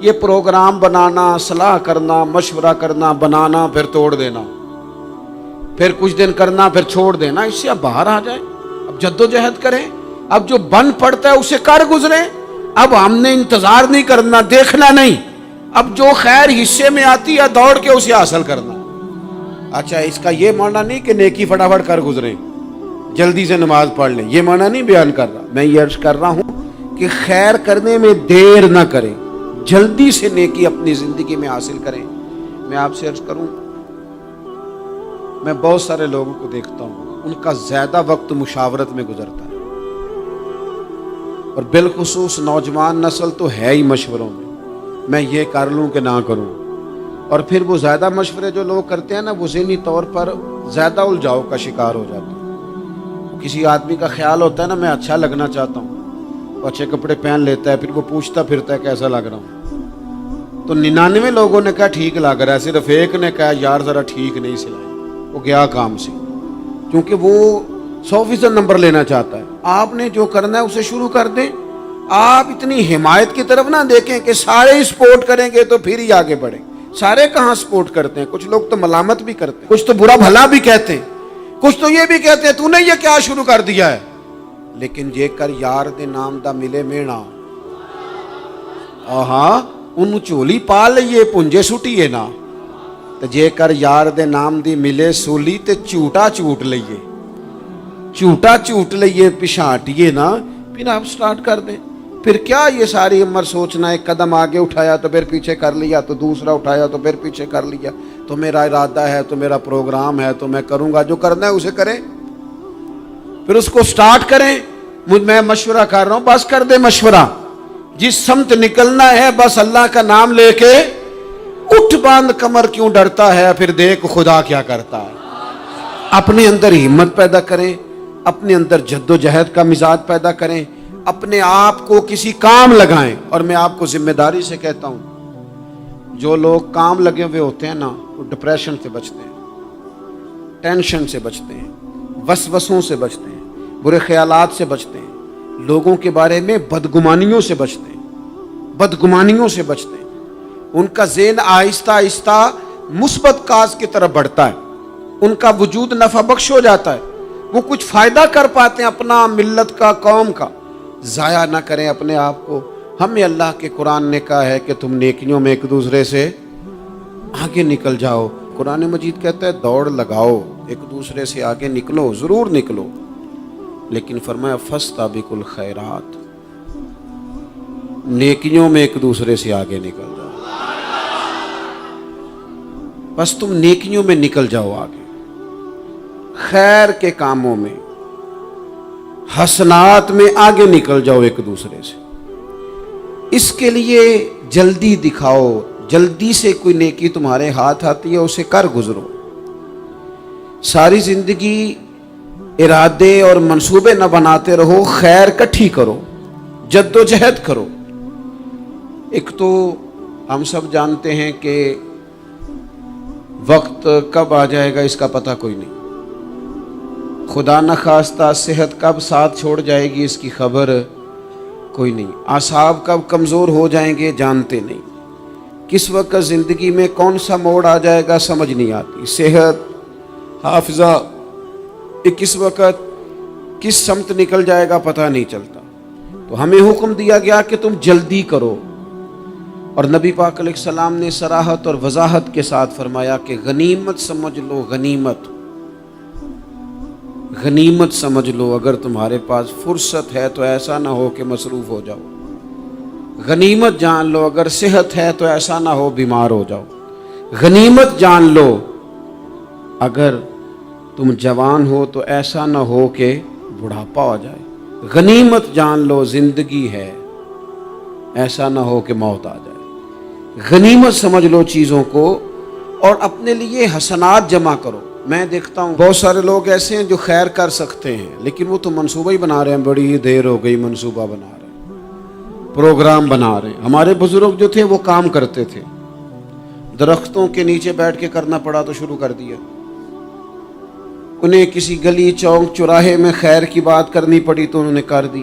یہ پروگرام بنانا، صلاح کرنا، مشورہ کرنا، بنانا پھر توڑ دینا، پھر کچھ دن کرنا پھر چھوڑ دینا، اس سے اب باہر آ جائیں، اب جدوجہد کریں، اب جو بن پڑتا ہے اسے کر گزریں۔ اب ہم نے انتظار نہیں کرنا، دیکھنا نہیں، اب جو خیر حصے میں آتی ہے دوڑ کے اسے حاصل کرنا۔ اچھا، اس کا یہ معنی نہیں کہ نیکی فٹافٹ کر گزریں، جلدی سے نماز پڑھ لیں، یہ معنی نہیں بیان کر رہا۔ میں یہ عرض کر رہا ہوں کہ خیر کرنے میں دیر نہ کریں، جلدی سے نیکی اپنی زندگی میں حاصل کریں۔ میں آپ سے عرض کروں، میں بہت سارے لوگوں کو دیکھتا ہوں، ان کا زیادہ وقت مشاورت میں گزرتا ہے، اور بالخصوص نوجوان نسل تو ہے ہی مشوروں میں یہ کر لوں کہ نہ کروں، اور پھر وہ زیادہ مشورے جو لوگ کرتے ہیں نا، وہ ذہنی طور پر زیادہ الجھاؤ کا شکار ہو جاتے ہیں۔ کسی آدمی کا خیال ہوتا ہے نا، میں اچھا لگنا چاہتا ہوں، وہ اچھے کپڑے پہن لیتا ہے، پھر وہ پوچھتا پھرتا ہے کیسا لگ رہا ہوں، تو 99 لوگوں نے کہا ٹھیک لگ رہا ہے، صرف ایک نے کہا یار ذرا ٹھیک نہیں سلائی، وہ گیا کام سے، کیونکہ وہ 100% نمبر لینا چاہتا ہے۔ آپ نے جو کرنا ہے اسے شروع کر دیں، آپ اتنی حمایت کی طرف نہ دیکھیں کہ سارے ہی سپورٹ کریں گے تو پھر ہی آگے بڑھیں۔ سارے کہاں سپورٹ کرتے ہیں، کچھ لوگ تو ملامت بھی کرتے ہیں، کچھ تو برا بھلا بھی کہتے ہیں، کچھ تو یہ بھی کہتے ہیں تو نے یہ کیا شروع کر دیا ہے۔ لیکن جے کر یار دے نام دا ملے مینا، آہاں انہوں چولی پا لئیے پنجے سٹیے نا، تو جے کر یار دے نام دی ملے سولی تے چوٹا چوٹ لئیے، چوٹا چوٹ لئیے پشانٹیے نا، پھر آپ سٹارٹ کر دیں۔ پھر کیا یہ ساری عمر سوچنا، ایک قدم آگے اٹھایا تو پھر پیچھے کر لیا، تو دوسرا اٹھایا تو پھر پیچھے کر لیا، تو میرا ارادہ ہے، تو میرا پروگرام ہے، تو میں کروں گا، جو کرنا ہے اسے کریں، پھر اس کو سٹارٹ کریں۔ میں مشورہ کر رہا ہوں، بس کر دے مشورہ، جس سمت نکلنا ہے بس اللہ کا نام لے کے اٹھ، باندھ کمر کیوں ڈرتا ہے، پھر دیکھ خدا کیا کرتا ہے۔ اپنے اندر ہمت پیدا کریں، اپنے اندر جد و جہد کا مزاج پیدا کریں، اپنے آپ کو کسی کام لگائیں۔ اور میں آپ کو ذمہ داری سے کہتا ہوں، جو لوگ کام لگے ہوئے ہوتے ہیں نا، وہ ڈپریشن سے بچتے ہیں، ٹینشن سے بچتے ہیں، وسوسوں سے بچتے ہیں، برے خیالات سے بچتے ہیں، لوگوں کے بارے میں بدگمانیوں سے بچتے ہیں، بدگمانیوں سے بچتے ہیں۔ ان کا ذہن آہستہ آہستہ مثبت کاز کی طرف بڑھتا ہے، ان کا وجود نفع بخش ہو جاتا ہے، وہ کچھ فائدہ کر پاتے ہیں اپنا، ملت کا، قوم کا۔ ضائع نہ کریں اپنے آپ کو۔ ہمیں اللہ کے قرآن نے کہا ہے کہ تم نیکیوں میں ایک دوسرے سے آگے نکل جاؤ۔ قرآن مجید کہتا ہے دوڑ لگاؤ، ایک دوسرے سے آگے نکلو، ضرور نکلو، لیکن فرمایا فاستبقوا الخیرات، نیکیوں میں ایک دوسرے سے آگے نکل جاؤ۔ بس تم نیکیوں میں نکل جاؤ آگے، خیر کے کاموں میں، حسنات میں آگے نکل جاؤ ایک دوسرے سے۔ اس کے لیے جلدی دکھاؤ، جلدی سے کوئی نیکی تمہارے ہاتھ آتی ہے اسے کر گزرو۔ ساری زندگی ارادے اور منصوبے نہ بناتے رہو، خیر کٹھی کرو، جد و جہد کرو۔ ایک تو ہم سب جانتے ہیں کہ وقت کب آ جائے گا اس کا پتہ کوئی نہیں، خدا نخواستہ صحت کب ساتھ چھوڑ جائے گی اس کی خبر کوئی نہیں، اعصاب کب کمزور ہو جائیں گے جانتے نہیں، کس وقت زندگی میں کون سا موڑ آ جائے گا سمجھ نہیں آتی، صحت، حافظہ کس وقت کس سمت نکل جائے گا پتہ نہیں چلتا۔ تو ہمیں حکم دیا گیا کہ تم جلدی کرو، اور نبی پاک علیہ السلام نے صراحت اور وضاحت کے ساتھ فرمایا کہ غنیمت سمجھ لو، غنیمت غنیمت سمجھ لو، اگر تمہارے پاس فرصت ہے تو ایسا نہ ہو کہ مصروف ہو جاؤ، غنیمت جان لو اگر صحت ہے تو ایسا نہ ہو بیمار ہو جاؤ، غنیمت جان لو اگر تم جوان ہو تو ایسا نہ ہو کہ بڑھاپا ہو جائے، غنیمت جان لو زندگی ہے، ایسا نہ ہو کہ موت آ جائے۔ غنیمت سمجھ لو چیزوں کو، اور اپنے لیے حسنات جمع کرو۔ میں دیکھتا ہوں بہت سارے لوگ ایسے ہیں جو خیر کر سکتے ہیں، لیکن وہ تو منصوبہ ہی بنا رہے ہیں، بڑی دیر ہو گئی منصوبہ بنا رہے ہیں، پروگرام بنا رہے ہیں۔ ہمارے بزرگ جو تھے وہ کام کرتے تھے، درختوں کے نیچے بیٹھ کے کرنا پڑا تو شروع کر دیا، انہیں کسی گلی چوک چوراہے میں خیر کی بات کرنی پڑی تو انہوں نے کر دی،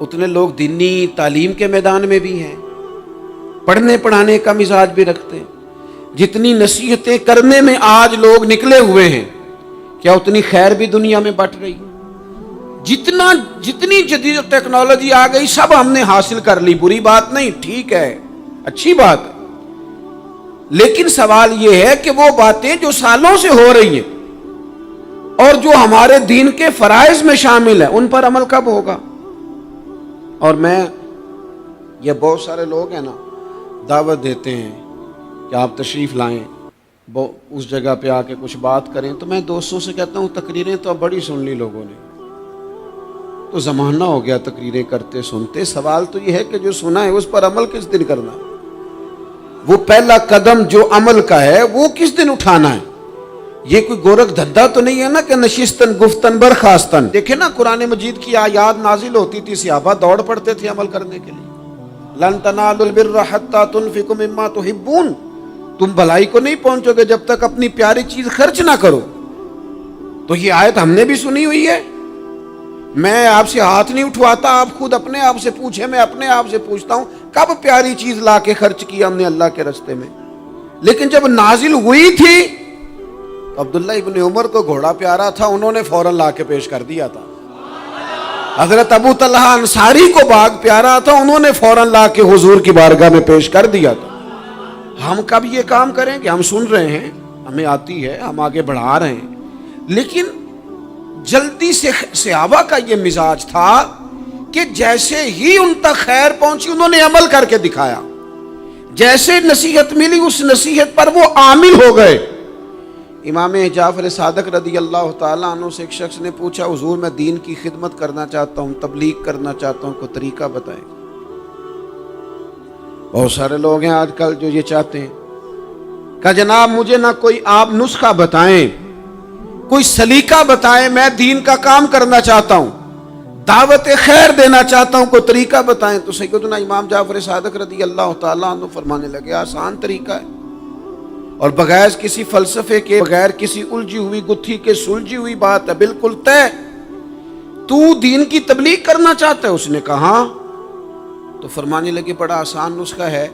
اتنے لوگ دینی تعلیم کے میدان میں بھی ہیں، پڑھنے پڑھانے کا مزاج بھی رکھتے ہیں۔ جتنی نصیحتیں کرنے میں آج لوگ نکلے ہوئے ہیں، کیا اتنی خیر بھی دنیا میں بٹ رہی؟ جتنی جدید ٹیکنالوجی آ گئی سب ہم نے حاصل کر لی، بری بات نہیں، ٹھیک ہے، اچھی بات ہے، لیکن سوال یہ ہے کہ وہ باتیں جو سالوں سے ہو رہی ہیں اور جو ہمارے دین کے فرائض میں شامل ہیں ان پر عمل کب ہوگا؟ اور یہ بہت سارے لوگ ہیں نا، دعوت دیتے ہیں کہ آپ تشریف لائیں، اس جگہ پہ آ کے کچھ بات کریں، تو میں دوستوں سے کہتا ہوں تقریریں تو اب بڑی سن لی لوگوں نے، تو زمانہ ہو گیا تقریریں کرتے سنتے۔ سوال تو یہ ہے کہ جو سنا ہے اس پر عمل کس دن کرنا ہے؟ وہ پہلا قدم جو عمل کا ہے وہ کس دن اٹھانا ہے؟ یہ کوئی گورکھ دھندا تو نہیں ہے نا کہ نشستن گفتن برخاستن۔ دیکھیں نا قرآن مجید کی آیات نازل ہوتی تھی، صحابہ دوڑ پڑتے تھے عمل کرنے کے لیے۔ لن تنالوا البر حتى تنفقوا مما تحبون، تم بھلائی کو نہیں پہنچو گے جب تک اپنی پیاری چیز خرچ نہ کرو۔ تو یہ آیت ہم نے بھی سنی ہوئی ہے، میں آپ سے ہاتھ نہیں اٹھواتا، آپ خود اپنے آپ سے پوچھیں، میں اپنے آپ سے پوچھتا ہوں کب پیاری چیز لا کے خرچ کیا ہم نے اللہ کے راستے میں؟ لیکن جب نازل ہوئی تھی تو عبداللہ ابن عمر کو گھوڑا پیارا تھا، انہوں نے فوراً لا کے پیش کر دیا تھا۔ حضرت ابو طلحہ انصاری کو باغ پیارا تھا، انہوں نے فوراً لا کے حضور کی بارگاہ میں پیش کر دیا تھا۔ ہم کب یہ کام کریں کہ ہم سن رہے ہیں، ہمیں آتی ہے، ہم آگے بڑھا رہے ہیں، لیکن جلدی سے صحابہ کا یہ مزاج تھا کہ جیسے ہی ان تک خیر پہنچی انہوں نے عمل کر کے دکھایا، جیسے نصیحت ملی اس نصیحت پر وہ عامل ہو گئے۔ امام جعفر صادق رضی اللہ تعالیٰ عنہ سے ایک شخص نے پوچھا، حضور میں دین کی خدمت کرنا چاہتا ہوں، تبلیغ کرنا چاہتا ہوں، کوئی طریقہ بتائیں۔ بہت سارے لوگ ہیں آج کل جو یہ چاہتے ہیں کہ جناب مجھے نہ کوئی آپ نسخہ بتائیں، کوئی سلیقہ بتائیں، میں دین کا کام کرنا چاہتا ہوں، دعوت خیر دینا چاہتا ہوں، کوئی طریقہ بتائیں۔ تو سیدنا امام جعفر صادق رضی اللہ تعالیٰ عنہ فرمانے لگے، آسان طریقہ ہے، اور بغیر کسی فلسفے کے، بغیر کسی الجھی ہوئی گتھی کے سلجھی ہوئی بات ہے، بالکل طے۔ تو دین کی تبلیغ کرنا چاہتا ہے؟ اس نے کہا ہاں۔ تو فرمانے لگے بڑا آسان نسخہ ہے،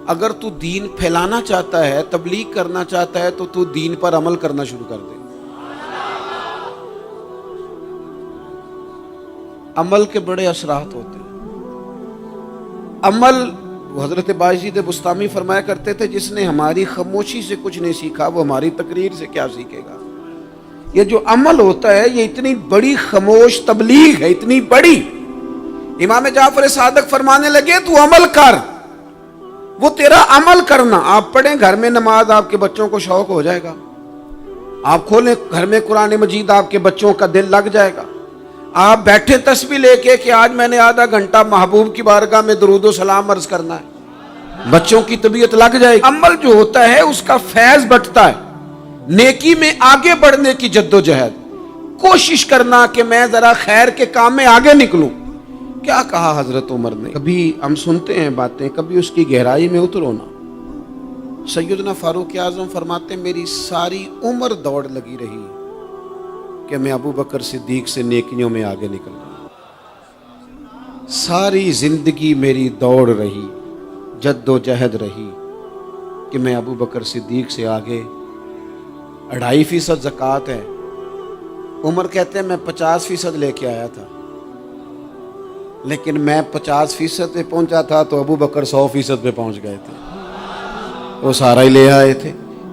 اگر تو دین پھیلانا چاہتا ہے، تبلیغ کرنا چاہتا ہے، تو دین پر عمل کرنا شروع کر دے۔ عمل کے بڑے اثرات ہوتے ہیں۔ عمل، حضرت باجید بستامی فرمایا کرتے تھے، جس نے ہماری خاموشی سے کچھ نہیں سیکھا وہ ہماری تقریر سے کیا سیکھے گا۔ یہ جو عمل ہوتا ہے یہ اتنی بڑی خاموش تبلیغ ہے، اتنی بڑی۔ امام جعفر صادق فرمانے لگے تو عمل کر، وہ تیرا عمل کرنا۔ آپ پڑھیں گھر میں نماز، آپ کے بچوں کو شوق ہو جائے گا، آپ کھولیں گھر میں قرآن مجید، آپ کے بچوں کا دل لگ جائے گا۔ آپ بیٹھے تسبیح لے کے کہ آج میں نے آدھا گھنٹہ محبوب کی بارگاہ میں درود و سلام عرض کرنا ہے، بچوں کی طبیعت لگ جائے گی۔ عمل جو ہوتا ہے اس کا فیض بٹتا ہے، نیکی میں آگے بڑھنے کی جدوجہد، کوشش کرنا کہ میں ذرا خیر کے کام میں آگے نکلوں۔ کیا کہا حضرت عمر نے؟ کبھی ہم سنتے ہیں باتیں، کبھی اس کی گہرائی میں اترو نا۔ سیدنا فاروق اعظم فرماتے میری ساری عمر دوڑ لگی رہی کہ میں ابو بکر صدیق سے نیکیوں میں آگے نکل رہا ہوں۔ ساری زندگی میری دوڑ رہی، جد و جہد رہی کہ میں ابو بکر صدیق سے آگے۔ 2.5% زکوٰۃ ہے، عمر کہتے ہیں میں 50% لے کے آیا تھا، لیکن میں 50% پہ پہنچا تھا تو ابو بکر 100% پہ پہنچ گئے تھے، وہ سارا ہی لے آئے تھے۔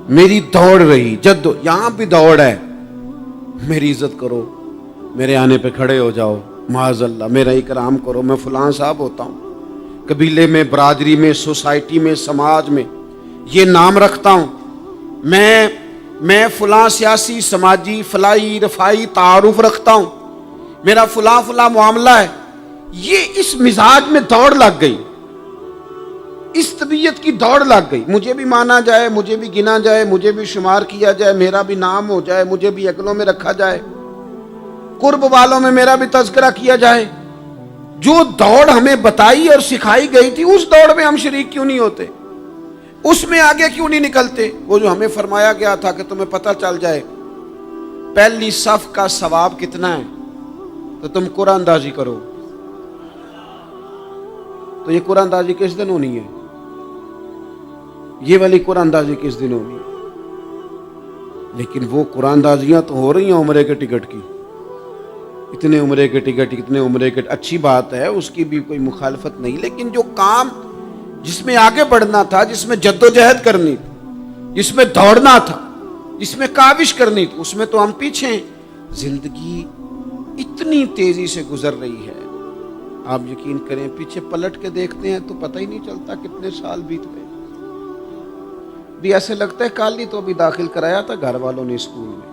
میری دوڑ رہی، یہاں بھی دوڑ ہے، میری عزت کرو، میرے آنے پہ کھڑے ہو جاؤ، معاذ اللہ میرا اکرام کرو، میں فلاں صاحب ہوتا ہوں، قبیلے میں، برادری میں، سوسائٹی میں، سماج میں یہ نام رکھتا ہوں، میں فلاں سیاسی، سماجی، فلاحی، رفائی تعارف رکھتا ہوں، میرا فلاں معاملہ ہے۔ یہ اس مزاج میں دوڑ لگ گئی، اس طبیعت کی دوڑ لگ گئی، مجھے بھی مانا جائے، مجھے بھی گنا جائے، مجھے بھی شمار کیا جائے، میرا بھی نام ہو جائے، مجھے بھی اگلوں میں رکھا جائے، قرب والوں میں میرا بھی تذکرہ کیا جائے۔ جو دوڑ ہمیں بتائی اور سکھائی گئی تھی اس دوڑ میں ہم شریک کیوں نہیں ہوتے؟ اس میں آگے کیوں نہیں نکلتے؟ وہ جو ہمیں فرمایا گیا تھا کہ تمہیں پتہ چل جائے پہلی صف کا ثواب کتنا ہے تو تم قرآن اندازی کرو، تو یہ قرآن اندازی کس دن ہونی ہے؟ یہ والی قرآن اندازی کس دن ہونی ہے؟ لیکن وہ قرآن اندازیاں تو ہو رہی ہیں عمرے کے ٹکٹ کی، اتنے عمرے کے ٹکٹ، اتنے عمرے کے، اچھی بات ہے، اس کی بھی کوئی مخالفت نہیں، لیکن جو کام جس میں آگے بڑھنا تھا، جس میں جد و جہد کرنی تھی، جس میں دوڑنا تھا، جس میں کاوش کرنی تھی، اس میں تو ہم پیچھے ہیں۔ زندگی اتنی تیزی سے گزر رہی ہے، آپ یقین کریں پیچھے پلٹ کے دیکھتے ہیں تو پتہ ہی نہیں چلتا کتنے سال بیت گئے۔ بھی ایسے لگتا ہے کل ہی تو ابھی داخل کرایا تھا گھر والوں نے اسکول میں،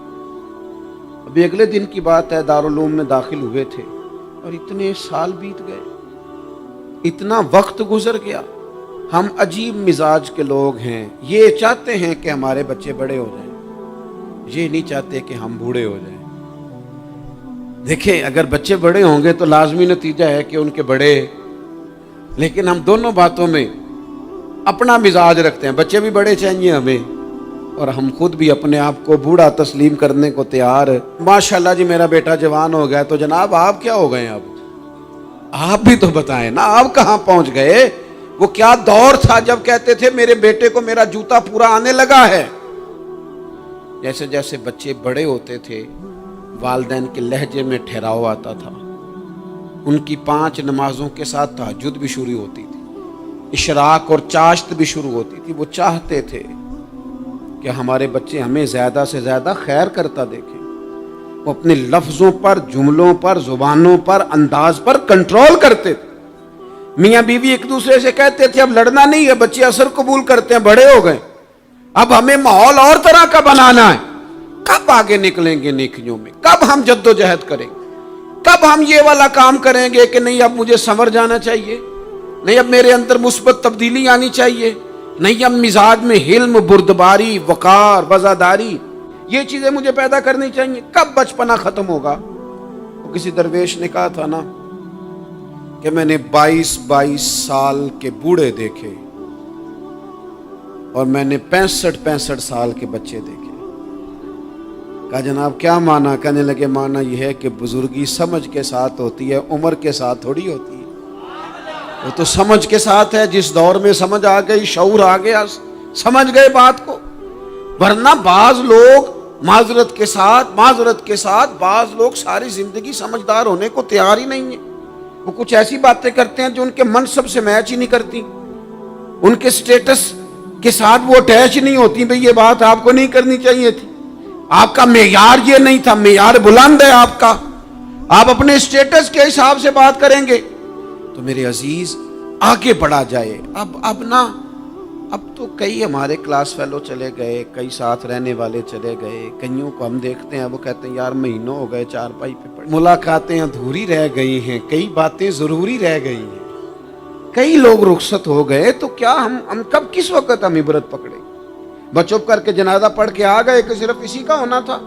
ابھی اگلے دن کی بات ہے دارالعلوم میں داخل ہوئے تھے اور اتنے سال بیت گئے، اتنا وقت گزر گیا۔ ہم عجیب مزاج کے لوگ ہیں، یہ چاہتے ہیں کہ ہمارے بچے بڑے ہو جائیں، یہ نہیں چاہتے کہ ہم بوڑھے ہو جائیں۔ دیکھیں اگر بچے بڑے ہوں گے تو لازمی نتیجہ ہے کہ ان کے بڑے، لیکن ہم دونوں باتوں میں اپنا مزاج رکھتے ہیں، بچے بھی بڑے چاہیے ہمیں اور ہم خود بھی اپنے آپ کو بوڑھا تسلیم کرنے کو تیار۔ ماشاءاللہ جی میرا بیٹا جوان ہو گیا، تو جناب آپ کیا ہو گئے ہیں؟ اب آپ بھی تو بتائیں نا، آپ کہاں پہنچ گئے؟ وہ کیا دور تھا جب کہتے تھے میرے بیٹے کو میرا جوتا پورا آنے لگا ہے۔ جیسے جیسے بچے بڑے ہوتے تھے والدین کے لہجے میں ٹھہراؤ آتا تھا، ان کی 5 نمازوں کے ساتھ تہجد بھی شروع ہوتی تھی، اشراق اور چاشت بھی شروع ہوتی تھی۔ وہ چاہتے تھے کہ ہمارے بچے ہمیں زیادہ سے زیادہ خیر کرتا دیکھیں۔ وہ اپنے لفظوں پر، جملوں پر، زبانوں پر، انداز پر کنٹرول کرتے تھے۔ میاں بیوی ایک دوسرے سے کہتے تھے اب لڑنا نہیں ہے، بچے اثر قبول کرتے ہیں، بڑے ہو گئے، اب ہمیں ماحول اور طرح کا بنانا ہے۔ کب آگے نکلیں گے نیکیوں میں؟ کب ہم جد و جہد کریں گے؟ کب ہم یہ والا کام کریں گے کہ نہیں اب مجھے سنور جانا چاہیے، نہیں اب میرے اندر مثبت تبدیلی آنی چاہیے، نہیں اب مزاج میں حلم، بردباری، وقار، وفاداری، یہ چیزیں مجھے پیدا کرنی چاہیے؟ کب بچپنا ختم ہوگا؟ وہ کسی درویش نے کہا تھا نا کہ میں نے 22 سال کے بوڑھے دیکھے اور میں نے 65 سال کے بچے دیکھے۔ کہا جناب کیا معنی؟ کہنے لگے معنی یہ ہے کہ بزرگی سمجھ کے ساتھ ہوتی ہے، عمر کے ساتھ تھوڑی ہوتی ہے۔ وہ تو سمجھ کے ساتھ ہے، جس دور میں سمجھ آ گئی، شعور آ گیا، سمجھ گئے بات کو۔ ورنہ بعض لوگ معذرت کے ساتھ بعض لوگ ساری زندگی سمجھدار ہونے کو تیار ہی نہیں ہیں۔ وہ کچھ ایسی باتیں کرتے ہیں جو ان کے منصب سے میچ ہی نہیں کرتی، ان کے سٹیٹس کے ساتھ وہ اٹیچ نہیں ہوتی۔ بھئی یہ بات آپ کو نہیں کرنی چاہیے تھی، آپ کا معیار یہ نہیں تھا، معیار بلند ہے آپ کا، آپ اپنے سٹیٹس کے حساب سے بات کریں گے۔ تو میرے عزیز آگے بڑھا جائے۔ اب تو کئی ہمارے کلاس فیلو چلے گئے، کئی ساتھ رہنے والے چلے گئے، کئیوں کو ہم دیکھتے ہیں وہ کہتے ہیں یار مہینوں ہو گئے چارپائی پہ پڑے، ملاقاتیں ادھوری رہ گئی ہیں، کئی باتیں ضروری رہ گئی ہیں، کئی لوگ رخصت ہو گئے، تو کیا ہم کب کس وقت ہم عبرت پکڑے؟ بس چپ کر کے جنازہ پڑھ کے آ گئے کہ صرف اسی کا ہونا تھا،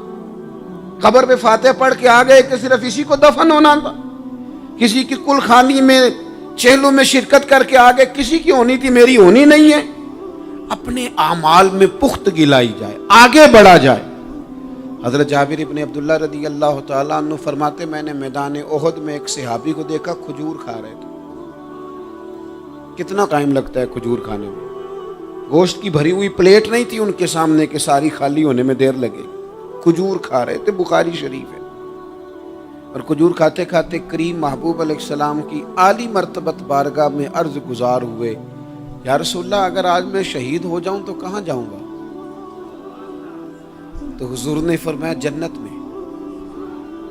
قبر پہ فاتحہ پڑھ کے آ گئے کہ صرف اسی کو دفن ہونا تھا، کسی کی کل خانی میں چہلوں میں شرکت کر کے آگے کسی کی ہونی تھی، میری ہونی نہیں ہے۔ اپنے اعمال میں پختگی لائی جائے، آگے بڑھا جائے۔ حضرت جابر ابن عبداللہ رضی اللہ تعالیٰ عنہ فرماتے میں نے میدان احد میں ایک صحابی کو دیکھا کھجور کھا رہے تھے۔ کتنا ٹائم لگتا ہے کھجور کھانے میں؟ گوشت کی بھری ہوئی پلیٹ نہیں تھی ان کے سامنے کہ ساری خالی ہونے میں دیر لگے، کھجور کھا رہے تھے، بخاری شریف ہے۔ اور کھجور کھاتے کھاتے کریم محبوب علیہ السلام کی عالی مرتبت بارگاہ میں عرض گزار ہوئے یا رسول اللہ اگر آج میں شہید ہو جاؤں تو کہاں جاؤں گا؟ تو حضور نے فرمایا جنت میں۔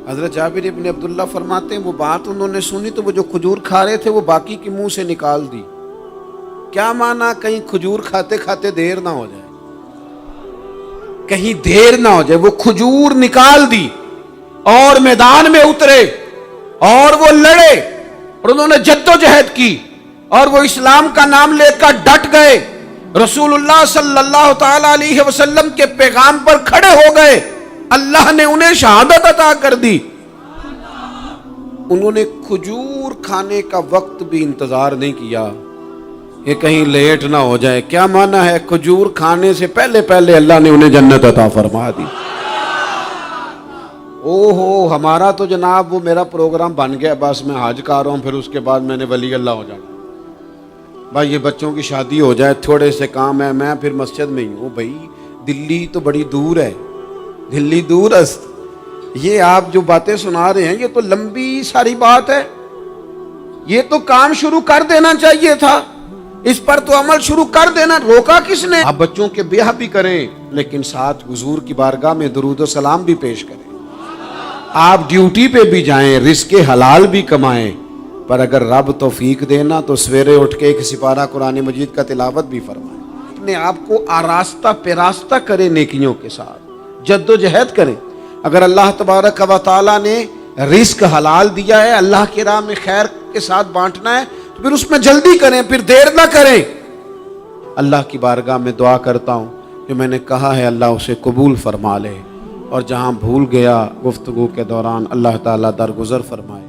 حضرت جابر ابن عبداللہ فرماتے ہیں وہ بات انہوں نے سنی تو وہ جو کھجور کھا رہے تھے وہ باقی کے منہ سے نکال دی۔ کیا معنی؟ کہیں کھجور کھاتے کھاتے دیر نہ ہو جائے، کہیں دیر نہ ہو جائے۔ وہ کھجور نکال دی اور میدان میں اترے اور وہ لڑے اور انہوں نے جد و جہد کی اور وہ اسلام کا نام لے کر ڈٹ گئے، رسول اللہ صلی اللہ تعالی علیہ وسلم کے پیغام پر کھڑے ہو گئے، اللہ نے انہیں شہادت عطا کر دی۔ انہوں نے کھجور کھانے کا وقت بھی انتظار نہیں کیا کہ کہیں لیٹ نہ ہو جائے۔ کیا معنی ہے؟ کھجور کھانے سے پہلے پہلے اللہ نے انہیں جنت عطا فرما دی۔ اوہو ہمارا تو جناب وہ میرا پروگرام بن گیا، بس میں حج کر رہا ہوں، پھر اس کے بعد میں نے ولی اللہ ہو جانا۔ بھائی یہ بچوں کی شادی ہو جائے، تھوڑے سے کام ہے، میں پھر مسجد میں ہی ہوں. بھائی دلی تو بڑی دور ہے، دلی دور است. یہ آپ جو باتیں سنا رہے ہیں یہ تو لمبی ساری بات ہے. یہ تو کام شروع کر دینا چاہیے تھا، اس پر تو عمل شروع کر دینا، روکا کس نے؟ آپ بچوں کے بیاہ بھی کریں لیکن ساتھ حضور کی بارگاہ میں درود و سلام بھی پیش کریں. آپ ڈیوٹی پہ بھی جائیں، رزق حلال بھی کمائیں، پر اگر رب توفیق دینا تو سویرے اٹھ کے ایک سپارہ قرآن مجید کا تلاوت بھی فرمائیں. اپنے آپ کو آراستہ پیراستہ کریں، نیکیوں کے ساتھ جد و جہد کریں. اگر اللہ تبارک و تعالیٰ نے رزق حلال دیا ہے، اللہ کی راہ میں خیر کے ساتھ بانٹنا ہے، تو پھر اس میں جلدی کریں، پھر دیر نہ کریں. اللہ کی بارگاہ میں دعا کرتا ہوں جو میں نے کہا ہے اللہ اسے قبول فرما لے، اور جہاں بھول گیا گفتگو کے دوران اللہ تعالیٰ درگزر فرمائے.